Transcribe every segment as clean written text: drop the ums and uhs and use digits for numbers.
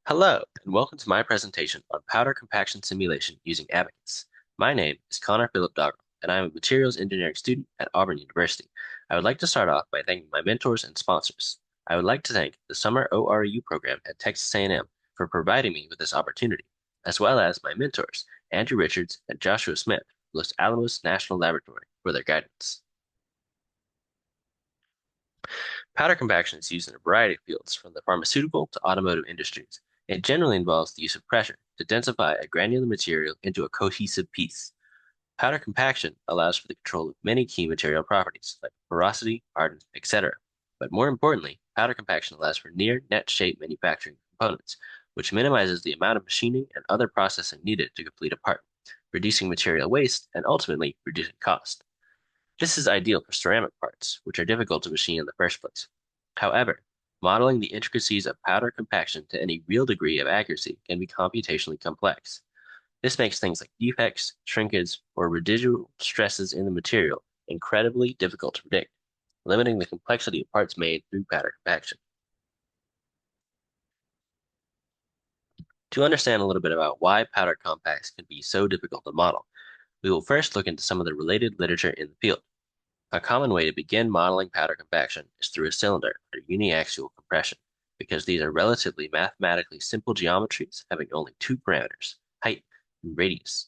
Hello, and welcome to my presentation on powder compaction simulation using Abacus. My name is Connor Philip Doggrell, and I am a materials engineering student at Auburn University. I would like to start off by thanking my mentors and sponsors. I would like to thank the Summer ORU program at Texas A&M for providing me with this opportunity, as well as my mentors, Andrew Richards and Joshua Smith, Los Alamos National Laboratory, for their guidance. Powder compaction is used in a variety of fields, from the pharmaceutical to automotive industries. It generally involves the use of pressure to densify a granular material into a cohesive piece. Powder compaction allows for the control of many key material properties, like porosity, hardness, etc. But more importantly, powder compaction allows for near net shape manufacturing components, which minimizes the amount of machining and other processing needed to complete a part, reducing material waste and ultimately reducing cost. This is ideal for ceramic parts, which are difficult to machine in the first place. However, modeling the intricacies of powder compaction to any real degree of accuracy can be computationally complex. This makes things like defects, shrinkage, or residual stresses in the material incredibly difficult to predict, limiting the complexity of parts made through powder compaction. To understand a little bit about why powder compacts can be so difficult to model, we will first look into some of the related literature in the field. A common way to begin modeling powder compaction is through a cylinder under uniaxial compression, because these are relatively mathematically simple geometries having only two parameters, height and radius.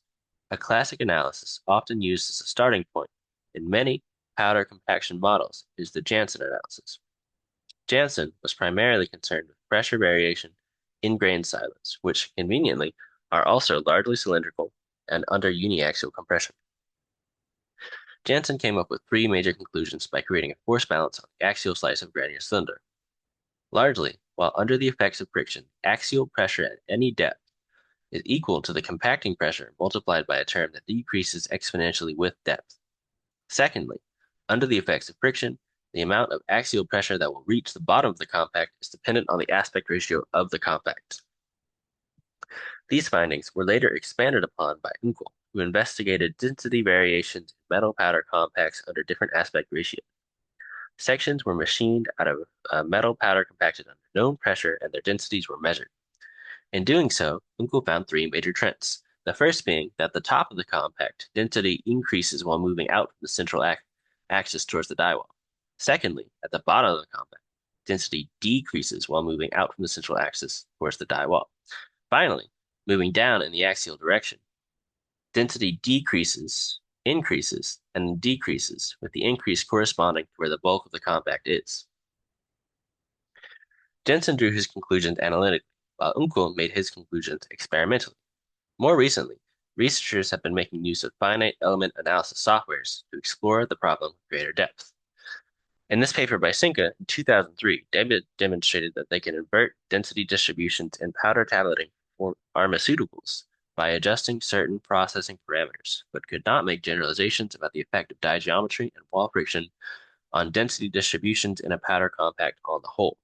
A classic analysis often used as a starting point in many powder compaction models is the Janssen analysis. Janssen was primarily concerned with pressure variation in grain silos, which conveniently are also largely cylindrical and under uniaxial compression. Janssen came up with three major conclusions by creating a force balance on the axial slice of granular cylinder. Largely, while under the effects of friction, axial pressure at any depth is equal to the compacting pressure multiplied by a term that decreases exponentially with depth. Secondly, under the effects of friction, the amount of axial pressure that will reach the bottom of the compact is dependent on the aspect ratio of the compact. These findings were later expanded upon by Unkel, who investigated density variations in metal powder compacts under different aspect ratios. Sections were machined out of metal powder compacted under known pressure, and their densities were measured. In doing so, Unkel found three major trends. The first being that the top of the compact density increases while moving out from the central axis towards the die wall. Secondly, at the bottom of the compact, density decreases while moving out from the central axis towards the die wall. Finally, moving down in the axial direction, density increases, and decreases, with the increase corresponding to where the bulk of the compact is. Jensen drew his conclusions analytically, while Unkel made his conclusions experimentally. More recently, researchers have been making use of finite element analysis softwares to explore the problem with greater depth. In this paper by Sinka in 2003, David demonstrated that they can invert density distributions in powder tableting for pharmaceuticals by adjusting certain processing parameters, but could not make generalizations about the effect of die geometry and wall friction on density distributions in a powder compact on the whole.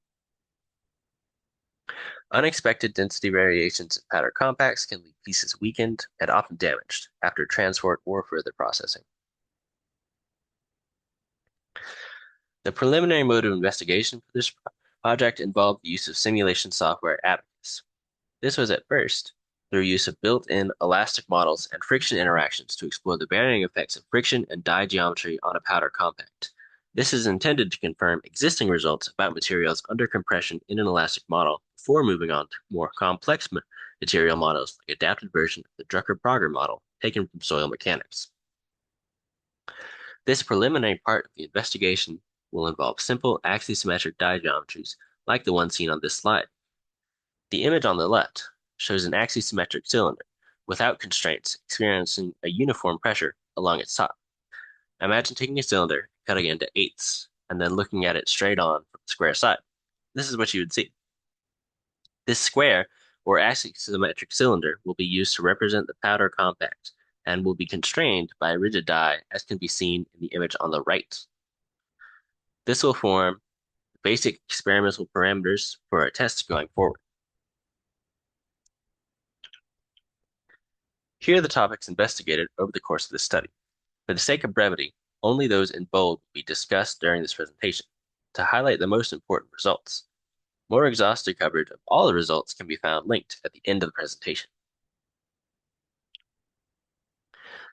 Unexpected density variations in powder compacts can leave pieces weakened and often damaged after transport or further processing. The preliminary mode of investigation for this project involved the use of simulation software Abacus. This was at first through use of built-in elastic models and friction interactions to explore the varying effects of friction and die geometry on a powder compact. This is intended to confirm existing results about materials under compression in an elastic model before moving on to more complex material models like adapted version of the Drucker-Prager model taken from soil mechanics. This preliminary part of the investigation will involve simple axisymmetric die geometries like the one seen on this slide. The image on the left shows an axisymmetric cylinder without constraints experiencing a uniform pressure along its top. Imagine taking a cylinder, cutting it into eighths, and then looking at it straight on from the square side. This is what you would see. This square or axisymmetric cylinder will be used to represent the powder compact and will be constrained by a rigid die, as can be seen in the image on the right. This will form the basic experimental parameters for our tests going forward. Here are the topics investigated over the course of this study. For the sake of brevity, only those in bold will be discussed during this presentation to highlight the most important results. More exhaustive coverage of all the results can be found linked at the end of the presentation.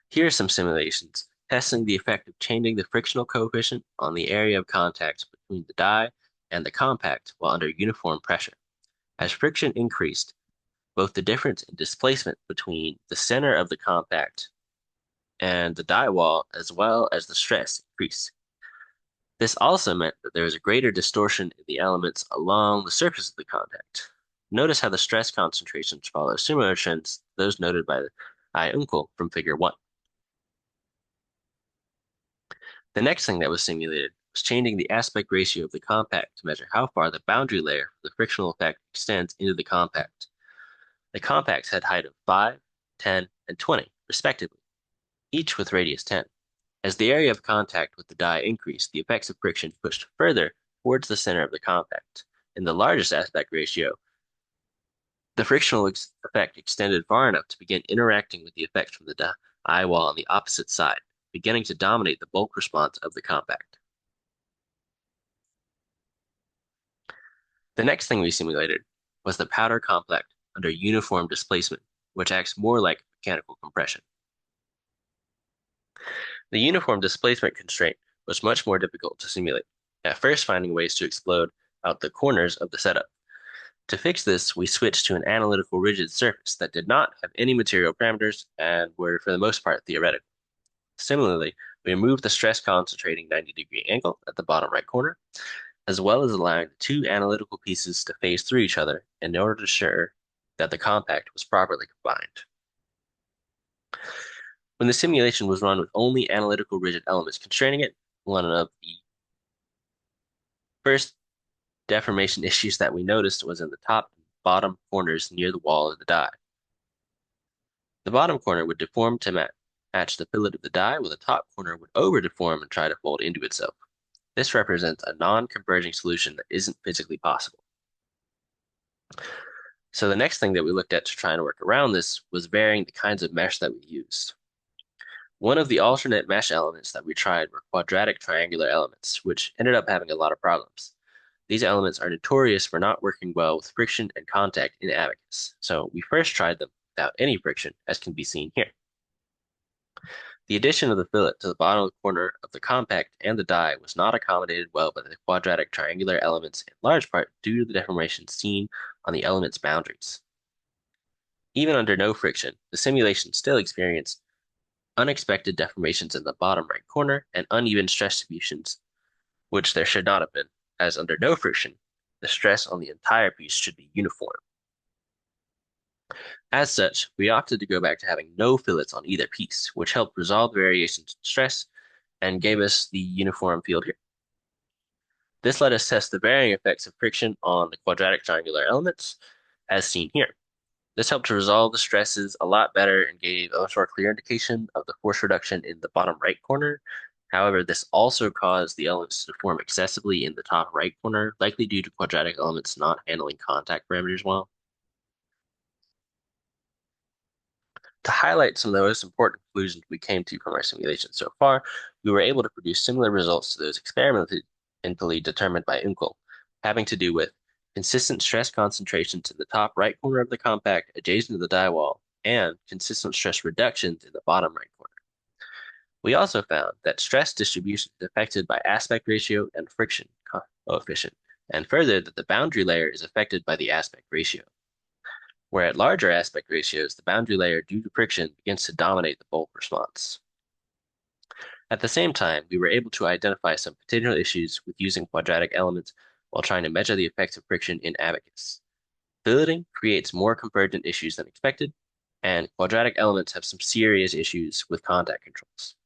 Here are some simulations testing the effect of changing the frictional coefficient on the area of contact between the die and the compact while under uniform pressure. As friction increased, both the difference in displacement between the center of the compact and the die wall, as well as the stress, increased. This also meant that there was a greater distortion in the elements along the surface of the contact. Notice how the stress concentrations follow similar trends to those noted by I. Unkel from Figure 1. The next thing that was simulated was changing the aspect ratio of the compact to measure how far the boundary layer for the frictional effect extends into the compact. The compacts had height of 5, 10, and 20, respectively, each with radius 10. As the area of contact with the die increased, the effects of friction pushed further towards the center of the compact. In the largest aspect ratio, the frictional effect extended far enough to begin interacting with the effects from the die wall on the opposite side, beginning to dominate the bulk response of the compact. The next thing we simulated was the powder compact under uniform displacement, which acts more like mechanical compression. The uniform displacement constraint was much more difficult to simulate, at first finding ways to explode out the corners of the setup. To fix this, we switched to an analytical rigid surface that did not have any material parameters and were, for the most part, theoretical. Similarly, we removed the stress concentrating 90-degree angle at the bottom right corner, as well as allowing the two analytical pieces to phase through each other in order to ensure that the compact was properly combined. When the simulation was run with only analytical rigid elements constraining it, one of the first deformation issues that we noticed was in the top and bottom corners near the wall of the die. The bottom corner would deform to match the fillet of the die, while the top corner would over-deform and try to fold into itself. This represents a non-converging solution that isn't physically possible. So the next thing that we looked at to try and work around this was varying the kinds of mesh that we used. One of the alternate mesh elements that we tried were quadratic triangular elements, which ended up having a lot of problems. These elements are notorious for not working well with friction and contact in abacus, so we first tried them without any friction, as can be seen here. The addition of the fillet to the bottom corner of the compact and the die was not accommodated well by the quadratic triangular elements, in large part due to the deformation seen on the element's boundaries. Even under no friction, the simulation still experienced unexpected deformations in the bottom right corner and uneven stress distributions, which there should not have been, as under no friction, the stress on the entire piece should be uniform. As such, we opted to go back to having no fillets on either piece, which helped resolve the variations in stress and gave us the uniform field here. This let us test the varying effects of friction on the quadratic triangular elements, as seen here. This helped to resolve the stresses a lot better and gave a much more clear indication of the force reduction in the bottom right corner. However, this also caused the elements to deform excessively in the top right corner, likely due to quadratic elements not handling contact parameters well. To highlight some of the most important conclusions we came to from our simulation so far, we were able to produce similar results to those experimentally determined by Unkel, having to do with consistent stress concentrations in the top right corner of the compact adjacent to the die wall, and consistent stress reductions in the bottom right corner. We also found that stress distribution is affected by aspect ratio and friction coefficient, and further that the boundary layer is affected by the aspect ratio. Where at larger aspect ratios, the boundary layer due to friction begins to dominate the bulk response. At the same time, we were able to identify some potential issues with using quadratic elements while trying to measure the effects of friction in abacus. Filleting creates more convergent issues than expected, and quadratic elements have some serious issues with contact controls.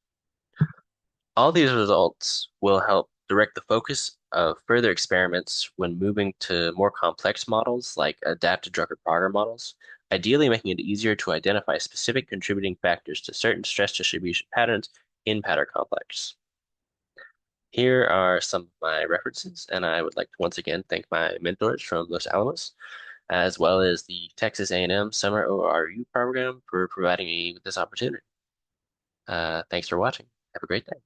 All these results will help direct the focus of further experiments when moving to more complex models like adapted Drucker-Parker models, ideally making it easier to identify specific contributing factors to certain stress distribution patterns in pattern complex. Here are some of my references, and I would like to once again thank my mentors from Los Alamos, as well as the Texas A&M Summer ORU program for providing me with this opportunity. Thanks for watching. Have a great day.